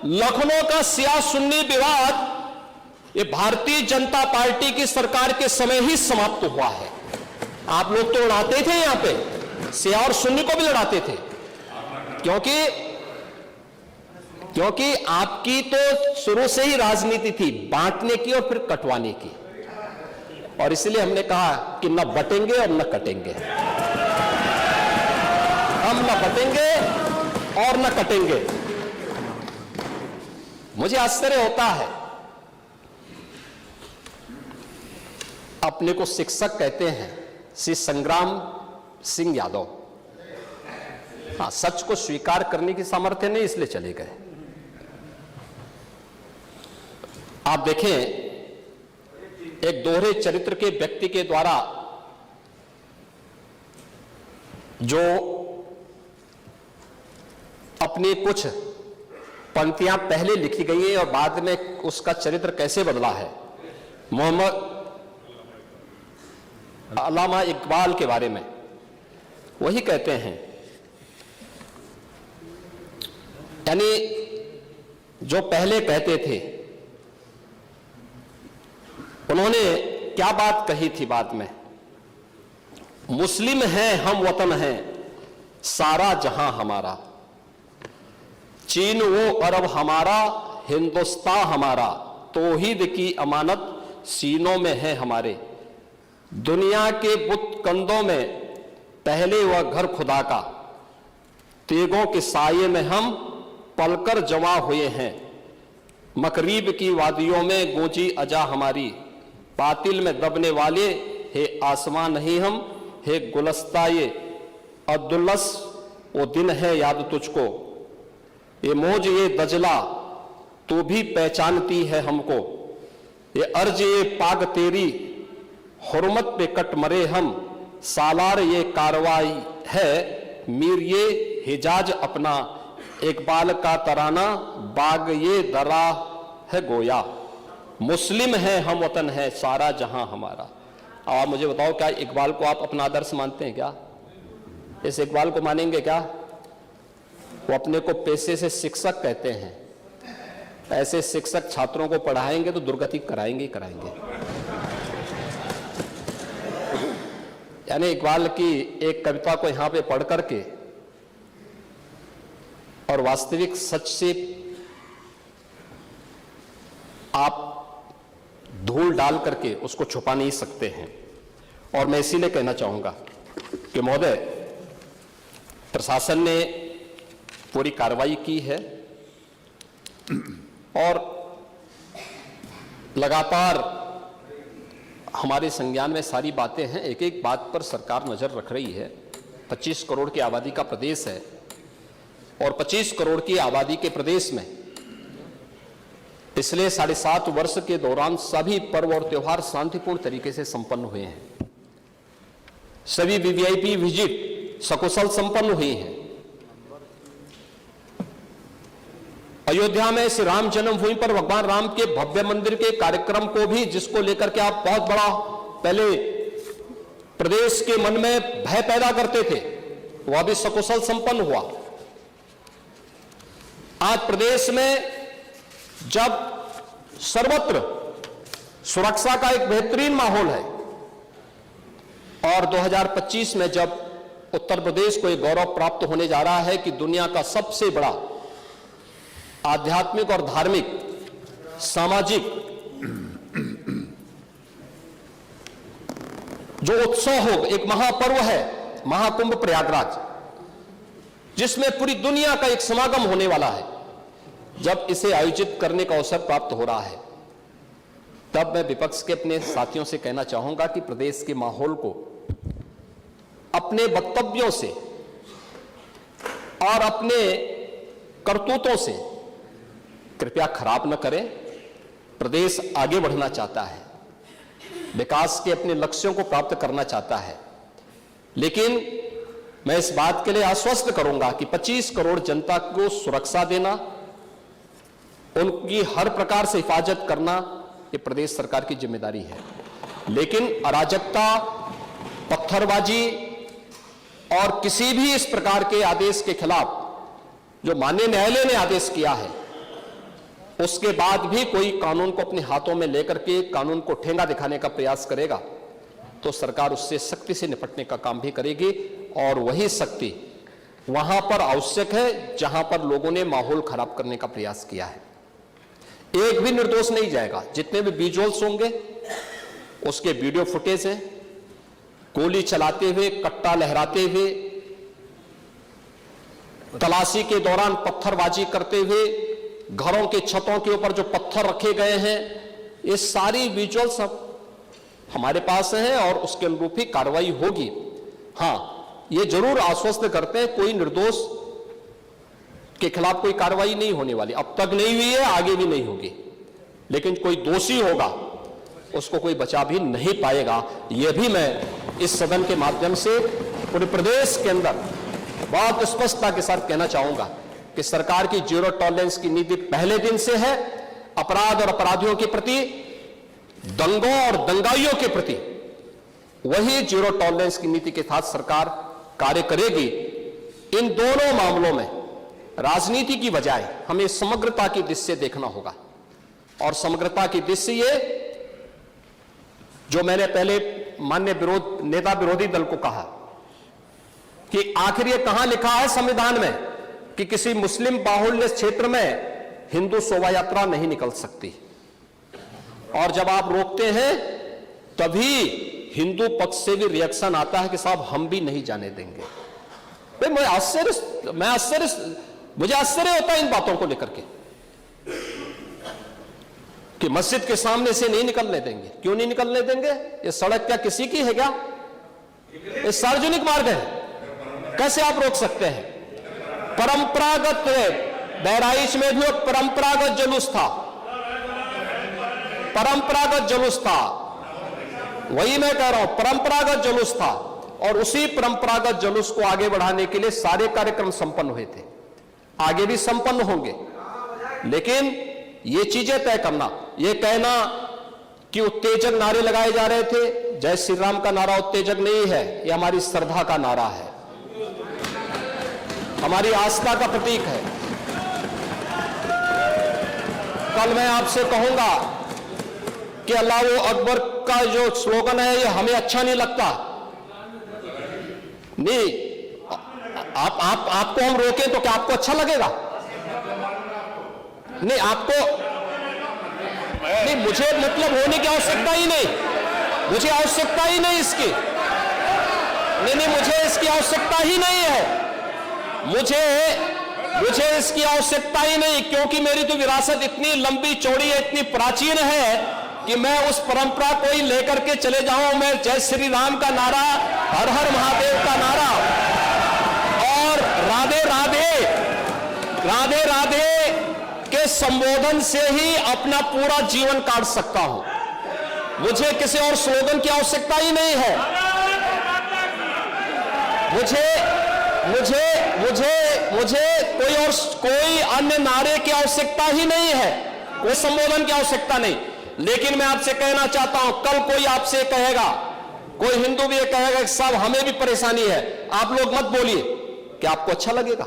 लखनऊ का शिया सुन्नी विवाद ये भारतीय जनता पार्टी की सरकार के समय ही समाप्त हुआ है। आप लोग तो लड़ाते थे, यहां पे शिया और सुन्नी को भी लड़ाते थे, क्योंकि आपकी तो शुरू से ही राजनीति थी बांटने की और फिर कटवाने की, और इसलिए हमने कहा कि न बटेंगे और न कटेंगे। हम न बटेंगे और न कटेंगे। मुझे आश्चर्य होता है, अपने को शिक्षक कहते हैं श्री संग्राम सिंह यादव। हाँ, सच को स्वीकार करने की सामर्थ्य नहीं, इसलिए चले गए। आप देखें, एक दोहरे चरित्र के व्यक्ति के द्वारा जो अपनी कुछ पंक्तियां पहले लिखी गई हैं और बाद में उसका चरित्र कैसे बदला है, मोहम्मद अल्लामा इकबाल के बारे में वही कहते हैं। यानी जो पहले कहते थे, उन्होंने क्या बात कही थी बाद में, मुस्लिम हैं हम वतन हैं सारा जहां हमारा, चीन वो अरब हमारा हिंदुस्तान हमारा, तौहीद की अमानत सीनों में है हमारे, दुनिया के बुत कंदों में पहले वह घर खुदा का, तेगों के साये में हम पलकर जमा हुए हैं, मकरीब की वादियों में गूंजी अजा हमारी, बातिल में दबने वाले हे आसमां नहीं हम, हे गुलस्ता ये अब्दुल्लस वो दिन है याद तुझको, ये मौज ये दजला तू भी पहचानती है हमको, ये अर्ज ये पाग तेरी हुर्मत पे कट मरे हम, सालार ये कार्रवाई है मीर ये हिजाज अपना, इकबाल का तराना बाग ये दरा है गोया, मुस्लिम है हम वतन है सारा जहां हमारा। अब आप मुझे बताओ, क्या इकबाल को आप अपना आदर्श मानते हैं क्या? इस इकबाल को मानेंगे क्या? वो अपने को पेशे से शिक्षक कहते हैं, ऐसे शिक्षक छात्रों को पढ़ाएंगे तो दुर्गति कराएंगे ही कराएंगे। यानी इकबाल की एक कविता को यहां पे पढ़ करके और वास्तविक सच से आप धूल डाल करके उसको छुपा नहीं सकते हैं। और मैं इसीलिए कहना चाहूंगा कि महोदय, प्रशासन ने पूरी कार्रवाई की है और लगातार हमारे संज्ञान में सारी बातें हैं। एक एक बात पर सरकार नजर रख रही है। 25 करोड़ की आबादी का प्रदेश है और 25 करोड़ की आबादी के प्रदेश में पिछले 7.5 वर्ष के दौरान सभी पर्व और त्योहार शांतिपूर्ण तरीके से संपन्न हुए हैं। सभी वीवीआईपी विजिट सकुशल संपन्न हुई हैं। अयोध्या में श्री राम जन्मभूमि पर भगवान राम के भव्य मंदिर के कार्यक्रम को भी, जिसको लेकर के आप बहुत बड़ा पहले प्रदेश के मन में भय पैदा करते थे, वह भी सकुशल संपन्न हुआ। आज प्रदेश में जब सर्वत्र सुरक्षा का एक बेहतरीन माहौल है और 2025 में जब उत्तर प्रदेश को एक गौरव प्राप्त होने जा रहा है कि दुनिया का सबसे बड़ा आध्यात्मिक और धार्मिक सामाजिक जो उत्सव हो, एक महापर्व है महाकुंभ प्रयागराज, जिसमें पूरी दुनिया का एक समागम होने वाला है, जब इसे आयोजित करने का अवसर प्राप्त हो रहा है, तब मैं विपक्ष के अपने साथियों से कहना चाहूंगा कि प्रदेश के माहौल को अपने वक्तव्यों से और अपने करतूतों से कृपया खराब न करें। प्रदेश आगे बढ़ना चाहता है, विकास के अपने लक्ष्यों को प्राप्त करना चाहता है, लेकिन मैं इस बात के लिए आश्वस्त करूंगा कि 25 करोड़ जनता को सुरक्षा देना, उनकी हर प्रकार से हिफाजत करना, ये प्रदेश सरकार की जिम्मेदारी है। लेकिन अराजकता, पत्थरबाजी और किसी भी इस प्रकार के आदेश के खिलाफ जो माननीय न्यायालय ने आदेश किया है, उसके बाद भी कोई कानून को अपने हाथों में लेकर के कानून को ठेंगा दिखाने का प्रयास करेगा तो सरकार उससे सख्ती से निपटने का काम भी करेगी। और वही सख्ती वहां पर आवश्यक है जहां पर लोगों ने माहौल खराब करने का प्रयास किया है। एक भी निर्दोष नहीं जाएगा। जितने भी विजुअल्स होंगे उसके वीडियो फुटेज है, गोली चलाते हुए, कट्टा लहराते हुए, तलाशी के दौरान पत्थरबाजी करते हुए, घरों के छतों के ऊपर जो पत्थर रखे गए हैं, ये सारी विजुअल्स हमारे पास हैं और उसके अनुरूप ही कार्रवाई होगी। हां, ये जरूर आश्वस्त करते हैं कोई निर्दोष के खिलाफ कोई कार्रवाई नहीं होने वाली, अब तक नहीं हुई है, आगे भी नहीं होगी। लेकिन कोई दोषी होगा उसको कोई बचा भी नहीं पाएगा। यह भी मैं इस सदन के माध्यम से पूरे प्रदेश के अंदर बहुत स्पष्टता के साथ कहना चाहूंगा कि सरकार की जीरो टॉलरेंस की नीति पहले दिन से है। अपराध और अपराधियों के प्रति, दंगों और दंगाइयों के प्रति वही जीरो टॉलरेंस की नीति के साथ सरकार कार्य करेगी। इन दोनों मामलों में राजनीति की बजाय हमें समग्रता की दृष्टि से देखना होगा। और समग्रता की दृष्टि से ये जो मैंने पहले माननीय नेता विरोधी दल को कहा कि आखिर ये कहां लिखा है संविधान में कि किसी मुस्लिम बाहुल्य क्षेत्र में हिंदू शोभा यात्रा नहीं निकल सकती, और जब आप रोकते हैं तभी हिंदू पक्ष से भी रिएक्शन आता है कि साहब हम भी नहीं जाने देंगे। भाई मुझे आश्चर्य होता है इन बातों को लेकर के कि मस्जिद के सामने से नहीं निकलने देंगे। क्यों नहीं निकलने देंगे? ये सड़क क्या किसी की है क्या? ये सार्वजनिक मार्ग है, कैसे आप रोक सकते हैं? परंपरागत बहराइच में भी परंपरागत जुलूस था, परंपरागत जुलूस था, वही मैं कह रहा हूं, परंपरागत जुलूस था। और उसी परंपरागत जुलूस को आगे बढ़ाने के लिए सारे कार्यक्रम संपन्न हुए थे, आगे भी संपन्न होंगे। लेकिन ये चीजें तय करना, ये कहना कि उत्तेजक नारे लगाए जा रहे थे, जय श्री राम का नारा उत्तेजक नहीं है, ये हमारी श्रद्धा का नारा है, हमारी आस्था का प्रतीक है। कल मैं आपसे कहूंगा कि अल्लाह अकबर का जो स्लोगन है ये हमें अच्छा नहीं लगता, नहीं, आपको हम रोकें तो क्या आपको अच्छा लगेगा? नहीं, आपको नहीं, मुझे मतलब होने की आवश्यकता ही नहीं, मुझे आवश्यकता ही नहीं इसकी, नहीं, मुझे इसकी आवश्यकता ही नहीं है, मुझे इसकी आवश्यकता ही नहीं, क्योंकि मेरी तो विरासत इतनी लंबी चौड़ी है, इतनी प्राचीन है कि मैं उस परंपरा को ही लेकर के चले जाऊं। मैं जय श्री राम का नारा, हर हर महादेव का नारा और राधे राधे, राधे राधे के संबोधन से ही अपना पूरा जीवन काट सकता हूं। मुझे किसी और स्लोगन की आवश्यकता ही नहीं है। मुझे कोई अन्य नारे की आवश्यकता ही नहीं है, कोई संबोधन की आवश्यकता नहीं। लेकिन मैं आपसे कहना चाहता हूं, कल कोई आपसे कहेगा, कोई हिंदू भी ये कहेगा कि साहब हमें भी परेशानी है, आप लोग मत बोलिए, क्या आपको अच्छा लगेगा?